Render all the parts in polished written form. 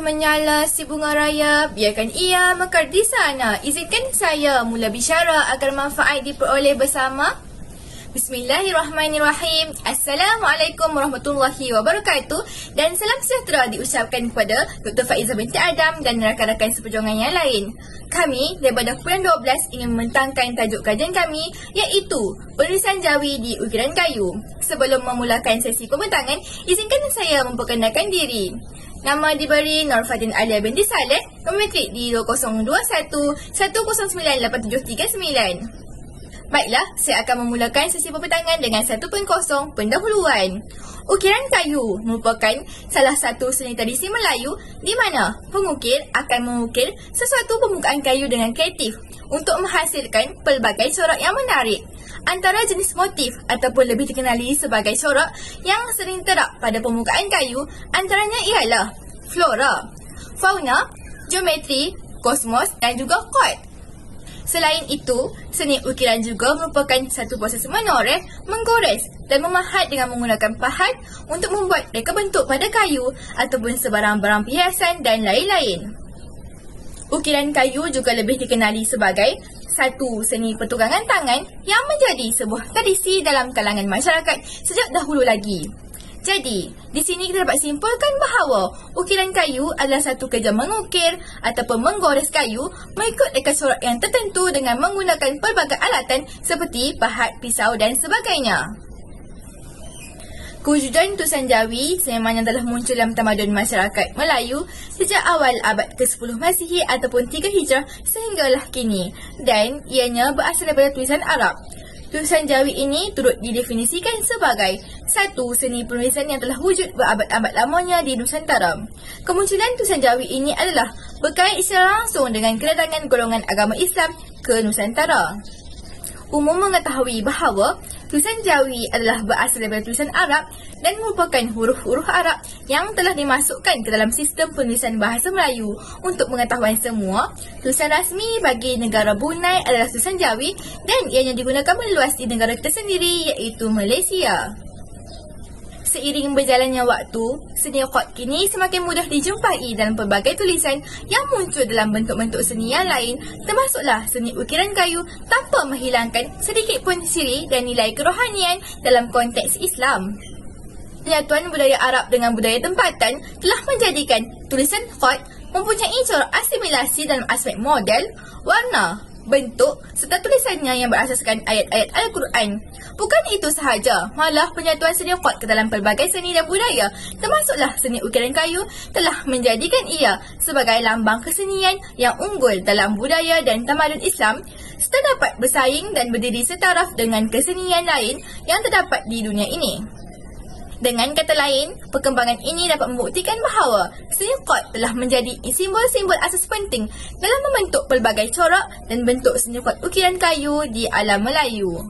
menyala si bunga raya, biarkan ia mekar di sana. Izinkan saya mula bicara agar manfaat diperoleh bersama. Bismillahirrahmanirrahim. Assalamualaikum warahmatullahi wabarakatuh. Dan salam sejahtera diucapkan kepada Dr. Faizah binti Adam dan rakan-rakan seperjuangan yang lain. Kami daripada Kumpulan 12 ingin membentangkan tajuk kajian kami, iaitu penulisan jawi di ukiran kayu. Sebelum memulakan sesi pembentangan, izinkan saya memperkenalkan diri. Nama diberi Nur Fatin Alia binti Saleh, nombor matrik di 2021 1098739. Baiklah, saya akan memulakan sesi pembentangan dengan 1.0 pendahuluan. Ukiran kayu merupakan salah satu seni tradisi Melayu di mana pengukir akan mengukir sesuatu permukaan kayu dengan kreatif untuk menghasilkan pelbagai corak yang menarik. Antara jenis motif ataupun lebih dikenali sebagai corak yang sering terap pada permukaan kayu antaranya ialah flora, fauna, geometri, kosmos dan juga chord. Selain itu, seni ukiran juga merupakan satu proses menoreh, menggores dan memahat dengan menggunakan pahat untuk membuat reka bentuk pada kayu ataupun sebarang-barang perhiasan dan lain-lain. Ukiran kayu juga lebih dikenali sebagai satu seni pertukangan tangan yang menjadi sebuah tradisi dalam kalangan masyarakat sejak dahulu lagi. Jadi, di sini kita dapat simpulkan bahawa ukiran kayu adalah satu kerja mengukir ataupun menggores kayu mengikut reka corak yang tertentu dengan menggunakan pelbagai alatan seperti pahat, pisau dan sebagainya. Kewujudan tulisan jawi sememangnya telah muncul dalam tamadun masyarakat Melayu sejak awal abad ke-10 Masihi ataupun 3 Hijrah sehinggalah kini, dan ianya berasal daripada tulisan Arab. Tulisan jawi ini turut didefinisikan sebagai satu seni penulisan yang telah wujud berabad-abad lamanya di Nusantara. Kemunculan tulisan jawi ini adalah berkait secara langsung dengan kedatangan golongan agama Islam ke Nusantara. Umum mengetahui bahawa tulisan jawi adalah berasal daripada tulisan Arab dan merupakan huruf-huruf Arab yang telah dimasukkan ke dalam sistem penulisan bahasa Melayu. Untuk pengetahuan semua, tulisan rasmi bagi negara Brunei adalah tulisan jawi dan ianya digunakan meluas di negara kita sendiri iaitu Malaysia. Seiring berjalannya waktu, seni chord kini semakin mudah dijumpai dalam pelbagai tulisan yang muncul dalam bentuk-bentuk seni yang lain, termasuklah seni ukiran kayu tanpa menghilangkan sedikit pun siri dan nilai kerohanian dalam konteks Islam. Penyatuan budaya Arab dengan budaya tempatan telah menjadikan tulisan chord mempunyai corak asimilasi dalam aspek model, warna, bentuk serta tulisannya yang berasaskan ayat-ayat Al-Quran. Bukan itu sahaja, malah penyatuan seni chord ke dalam pelbagai seni dan budaya, termasuklah seni ukiran kayu, telah menjadikan ia sebagai lambang kesenian yang unggul dalam budaya dan tamadun Islam, serta dapat bersaing dan berdiri setaraf dengan kesenian lain yang terdapat di dunia ini. Dengan kata lain, perkembangan ini dapat membuktikan bahawa seni chord telah menjadi simbol-simbol asas penting dalam membentuk pelbagai corak dan bentuk seni chord ukiran kayu di alam Melayu.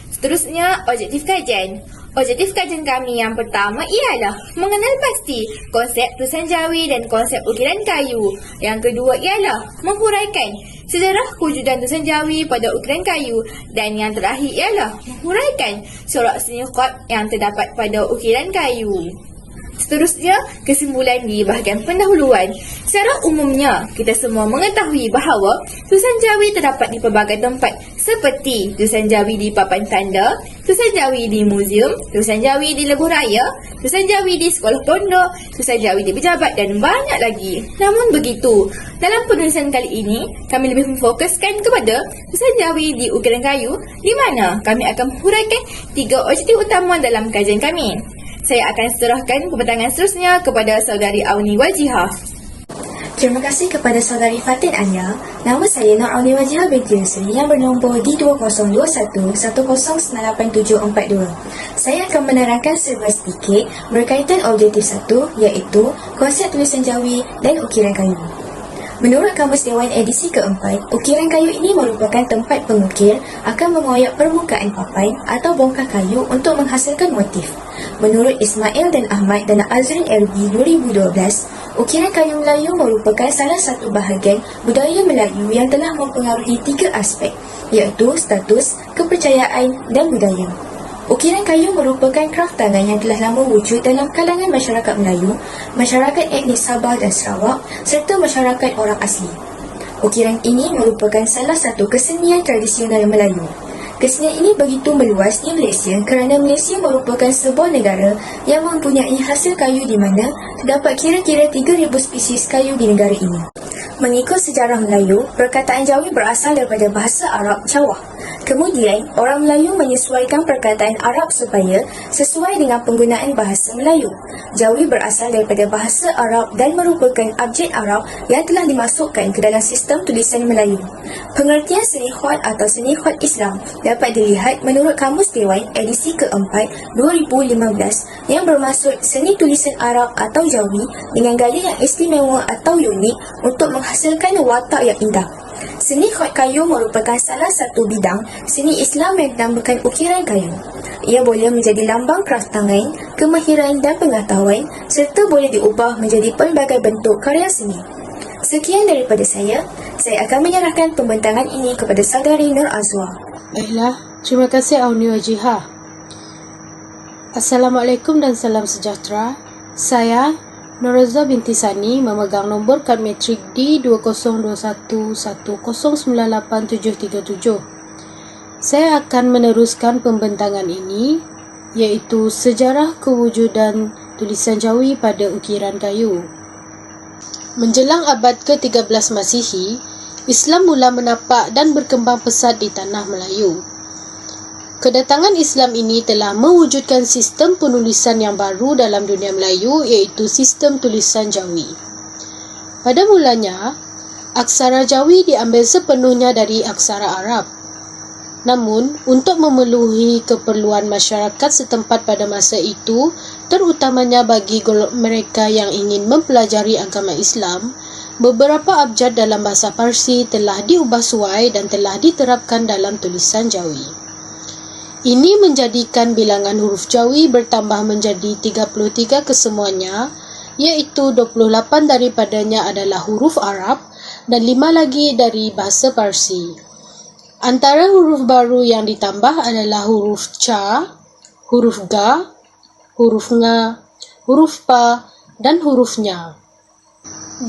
Seterusnya, objektif kajian. Objektif kajian kami yang pertama ialah mengenal pasti konsep tulisan jawi dan konsep ukiran kayu. Yang kedua ialah menghuraikan sejarah kewujudan tulisan jawi pada ukiran kayu. Dan yang terakhir ialah menghuraikan corak seni chord yang terdapat pada ukiran kayu. Seterusnya, kesimpulan di bahagian pendahuluan. Secara umumnya, kita semua mengetahui bahawa tulisan jawi terdapat di pelbagai tempat seperti tulisan jawi di papan tanda, tulisan jawi di muzium, tulisan jawi di lebuh raya, tulisan jawi di sekolah pondok, tulisan jawi di pejabat dan banyak lagi. Namun begitu, dalam penulisan kali ini, kami lebih memfokuskan kepada tulisan jawi di ukiran kayu di mana kami akan menghuraikan 3 objektif utama dalam kajian kami. Saya akan serahkan pembentangan seterusnya kepada saudari Auni Wajihah. Terima kasih kepada saudari Fatin Alia. Nama saya Nur Auni Wajihah binti Yusri yang bernombor D2021109872. Saya akan menerangkan serba sedikit berkaitan objektif 1 iaitu konsep tulisan jawi dan ukiran kayu. Menurut Kamus Dewan edisi keempat, ukiran kayu ini merupakan tempat pengukir akan mengoyak permukaan papan atau bongkah kayu untuk menghasilkan motif. Menurut Ismail dan Ahmad dan Azrin LB 2012, ukiran kayu Melayu merupakan salah satu bahagian budaya Melayu yang telah mempengaruhi 3 aspek, iaitu status, kepercayaan dan budaya. Ukiran kayu merupakan kraf tangan yang telah lama wujud dalam kalangan masyarakat Melayu, masyarakat etnis Sabah dan Sarawak serta masyarakat orang asli. Ukiran ini merupakan salah satu kesenian tradisional Melayu. Kesenian ini begitu meluas di Malaysia kerana Malaysia merupakan sebuah negara yang mempunyai hasil kayu di mana terdapat kira-kira 3,000 spesies kayu di negara ini. Mengikut sejarah Melayu, perkataan Jawi berasal daripada bahasa Arab Jawah. Kemudian, orang Melayu menyesuaikan perkataan Arab supaya sesuai dengan penggunaan bahasa Melayu. Jawi berasal daripada bahasa Arab dan merupakan abjad Arab yang telah dimasukkan ke dalam sistem tulisan Melayu. Pengertian seni khat atau seni khat Islam dapat dilihat menurut Kamus Dewan edisi keempat 2015 yang bermaksud seni tulisan Arab atau Jawi dengan gaya yang istimewa atau unik untuk menghasilkan watak yang indah. Seni khat kayu merupakan salah satu bidang seni Islam yang dinamakan ukiran kayu. Ia boleh menjadi lambang kraf tangan, kemahiran dan pengetahuan serta boleh diubah menjadi pelbagai bentuk karya seni. Sekian daripada saya akan menyerahkan pembentangan ini kepada saudari Nur Azwa. Baiklah, terima kasih Auni Wajihah. Assalamualaikum dan salam sejahtera. Saya Norazah binti Sani memegang nombor kad matrik D202110987737. Saya akan meneruskan pembentangan ini, iaitu sejarah kewujudan tulisan Jawi pada ukiran kayu. Menjelang abad ke-13 Masihi, Islam mula menapak dan berkembang pesat di tanah Melayu. Kedatangan Islam ini telah mewujudkan sistem penulisan yang baru dalam dunia Melayu, iaitu sistem tulisan Jawi. Pada mulanya, aksara Jawi diambil sepenuhnya dari aksara Arab. Namun, untuk memenuhi keperluan masyarakat setempat pada masa itu, terutamanya bagi mereka yang ingin mempelajari agama Islam, beberapa abjad dalam bahasa Parsi telah diubah suai dan telah diterapkan dalam tulisan Jawi. Ini menjadikan bilangan huruf Jawi bertambah menjadi 33 kesemuanya, iaitu 28 daripadanya adalah huruf Arab dan 5 lagi dari bahasa Parsi. Antara huruf baru yang ditambah adalah huruf Ca, huruf Ga, huruf Nga, huruf Pa, dan huruf Nya.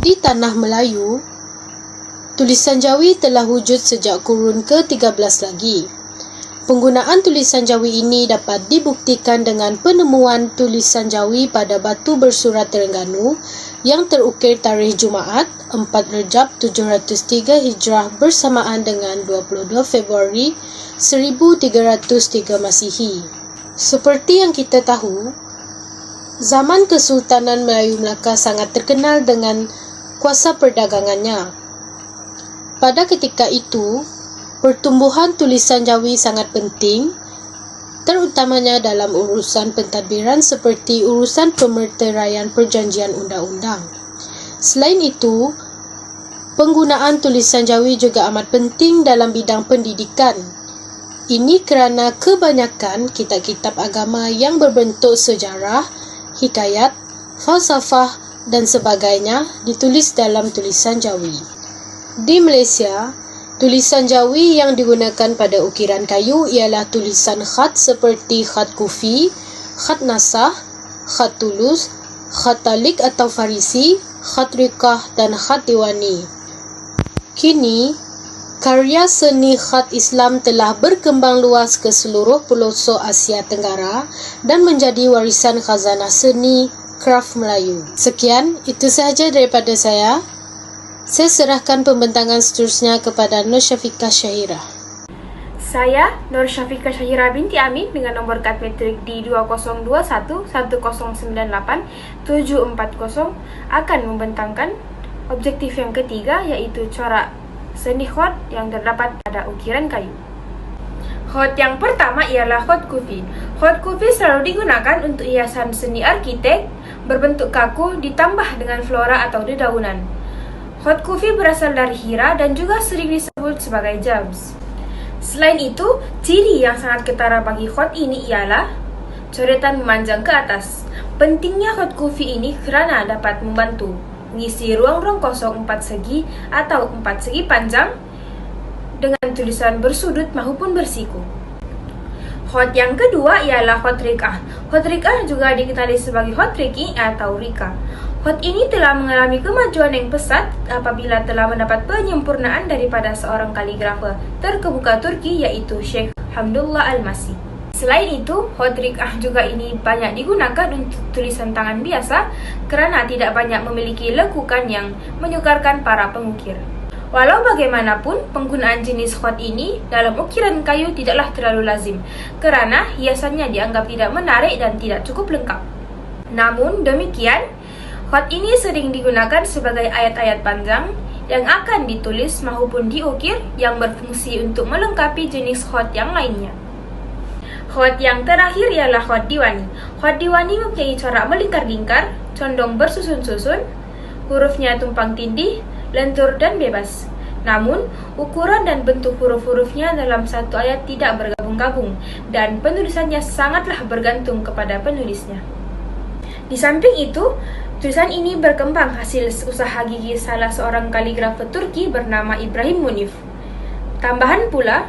Di tanah Melayu, tulisan Jawi telah wujud sejak kurun ke-13 lagi. Penggunaan tulisan Jawi ini dapat dibuktikan dengan penemuan tulisan Jawi pada batu bersurat Terengganu yang terukir tarikh Jumaat 4 Rejab 703 Hijrah bersamaan dengan 22 Februari 1303 Masihi. Seperti yang kita tahu, zaman Kesultanan Melayu Melaka sangat terkenal dengan kuasa perdagangannya. Pada ketika itu, pertumbuhan tulisan Jawi sangat penting, terutamanya dalam urusan pentadbiran seperti urusan pemerteraian perjanjian undang-undang. Selain itu, penggunaan tulisan Jawi juga amat penting dalam bidang pendidikan. Ini kerana kebanyakan kitab-kitab agama yang berbentuk sejarah, hikayat, falsafah dan sebagainya ditulis dalam tulisan Jawi. Di Malaysia, tulisan Jawi yang digunakan pada ukiran kayu ialah tulisan khat seperti khat kufi, khat nasah, khat tulus, khat talik atau farisi, khat rikah dan khat diwani. Kini, karya seni khat Islam telah berkembang luas ke seluruh pelosok Asia Tenggara dan menjadi warisan khazanah seni kraf Melayu. Sekian, itu sahaja daripada saya. Saya serahkan pembentangan seterusnya kepada Nur Syafiqah Syahirah. Saya, Nur Syafiqah Syahirah binti Amin dengan nombor kad matrik D20211098-740 akan membentangkan objektif yang ketiga, iaitu corak seni khat yang terdapat pada ukiran kayu. Khat yang pertama ialah khat kufi. Khat kufi selalu digunakan untuk hiasan seni arkitek berbentuk kaku ditambah dengan flora atau dedaunan. Khat kufi berasal dari Hira dan juga sering disebut sebagai jams. Selain itu, ciri yang sangat ketara bagi khat ini ialah coretan memanjang ke atas. Pentingnya khat kufi ini kerana dapat membantu mengisi ruang-ruang kosong 4 segi atau 4 segi panjang dengan tulisan bersudut maupun bersiku. Khot yang kedua ialah khot rik'ah. Khot rik'ah juga dikenali sebagai khot riki atau rika. Khot ini telah mengalami kemajuan yang pesat apabila telah mendapat penyempurnaan daripada seorang kaligrafer terkemuka Turki iaitu Sheikh Hamdullah Al-Masih. Selain itu, khot rik'ah juga ini banyak digunakan untuk tulisan tangan biasa kerana tidak banyak memiliki lekukan yang menyukarkan para pengukir. Walau bagaimanapun, penggunaan jenis khot ini dalam ukiran kayu tidaklah terlalu lazim kerana hiasannya dianggap tidak menarik dan tidak cukup lengkap. Namun demikian, khot ini sering digunakan sebagai ayat-ayat panjang yang akan ditulis maupun diukir yang berfungsi untuk melengkapi jenis khot yang lainnya. Khot yang terakhir ialah khot diwani. Khot diwani mempunyai corak melingkar-lingkar, condong bersusun-susun, hurufnya tumpang tindih, lentur dan bebas. Namun, ukuran dan bentuk huruf-hurufnya dalam satu ayat tidak bergabung-gabung dan penulisannya sangatlah bergantung kepada penulisnya. Di samping itu, tulisan ini berkembang hasil usaha gigi salah seorang kaligrafer Turki bernama Ibrahim Munif. Tambahan pula,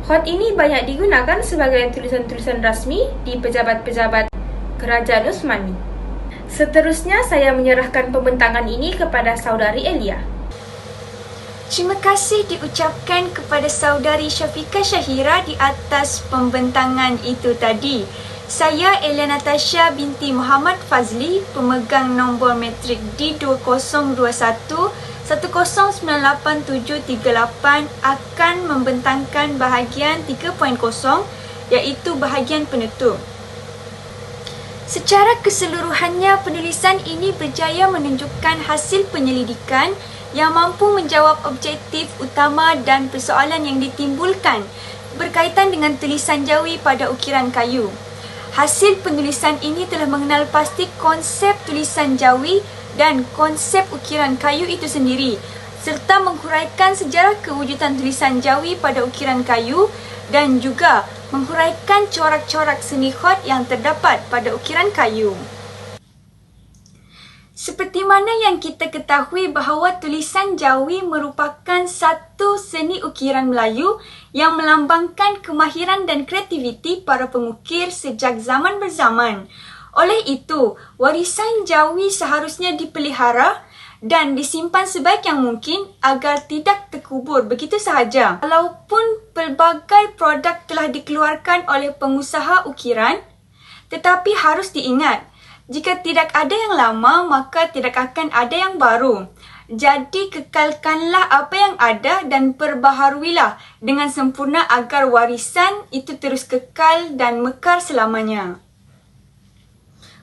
khot ini banyak digunakan sebagai tulisan-tulisan rasmi di pejabat-pejabat Kerajaan Utsmani. Seterusnya, saya menyerahkan pembentangan ini kepada Saudari Elia. Terima kasih diucapkan kepada Saudari Syafiqah Syahira di atas pembentangan itu tadi. Saya Elia Natasha binti Muhammad Fazli, pemegang nombor matrik D2021 109878 akan membentangkan bahagian 3.0 iaitu bahagian penutup. Secara keseluruhannya, penulisan ini berjaya menunjukkan hasil penyelidikan yang mampu menjawab objektif utama dan persoalan yang ditimbulkan berkaitan dengan tulisan jawi pada ukiran kayu. Hasil penulisan ini telah mengenal pasti konsep tulisan jawi dan konsep ukiran kayu itu sendiri, serta menghuraikan sejarah kewujudan tulisan jawi pada ukiran kayu dan juga menghuraikan corak-corak seni khot yang terdapat pada ukiran kayu. Seperti mana yang kita ketahui bahawa tulisan jawi merupakan satu seni ukiran Melayu yang melambangkan kemahiran dan kreativiti para pengukir sejak zaman berzaman. Oleh itu, warisan jawi seharusnya dipelihara dan disimpan sebaik yang mungkin agar tidak terkubur begitu sahaja. Walaupun pelbagai produk telah dikeluarkan oleh pengusaha ukiran, tetapi harus diingat, jika tidak ada yang lama, maka tidak akan ada yang baru. Jadi, kekalkanlah apa yang ada dan perbaharuilah dengan sempurna agar warisan itu terus kekal dan mekar selamanya.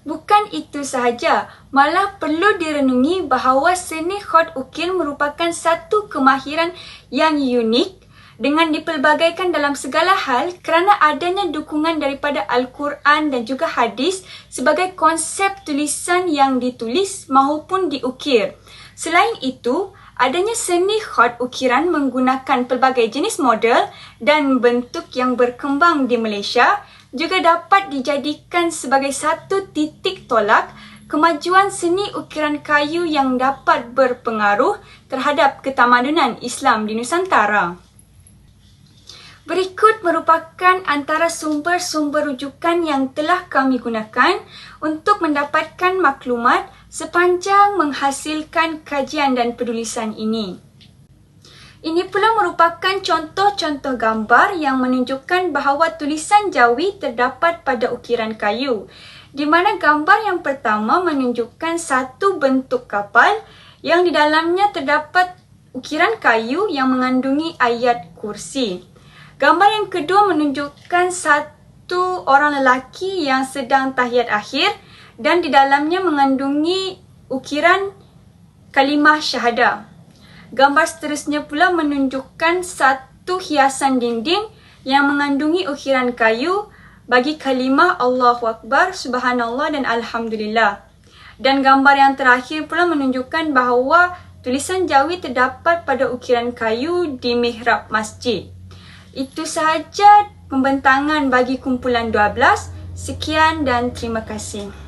Bukan itu sahaja, malah perlu direnungi bahawa seni khot ukir merupakan satu kemahiran yang unik dengan dipelbagaikan dalam segala hal kerana adanya dukungan daripada Al-Quran dan juga hadis sebagai konsep tulisan yang ditulis maupun diukir. Selain itu, adanya seni khot ukiran menggunakan pelbagai jenis model dan bentuk yang berkembang di Malaysia juga dapat dijadikan sebagai satu titik tolak kemajuan seni ukiran kayu yang dapat berpengaruh terhadap ketamadunan Islam di Nusantara. Berikut merupakan antara sumber-sumber rujukan yang telah kami gunakan untuk mendapatkan maklumat sepanjang menghasilkan kajian dan penulisan ini. Ini pula merupakan contoh-contoh gambar yang menunjukkan bahawa tulisan jawi terdapat pada ukiran kayu, di mana gambar yang pertama menunjukkan satu bentuk kapal yang di dalamnya terdapat ukiran kayu yang mengandungi ayat kursi. Gambar yang kedua menunjukkan satu orang lelaki yang sedang tahiyat akhir dan di dalamnya mengandungi ukiran kalimah syahadah. Gambar seterusnya pula menunjukkan satu hiasan dinding yang mengandungi ukiran kayu bagi kalimah Allahu Akbar, Subhanallah dan Alhamdulillah. Dan gambar yang terakhir pula menunjukkan bahawa tulisan jawi terdapat pada ukiran kayu di mihrab masjid. Itu sahaja pembentangan bagi kumpulan 12. Sekian dan terima kasih.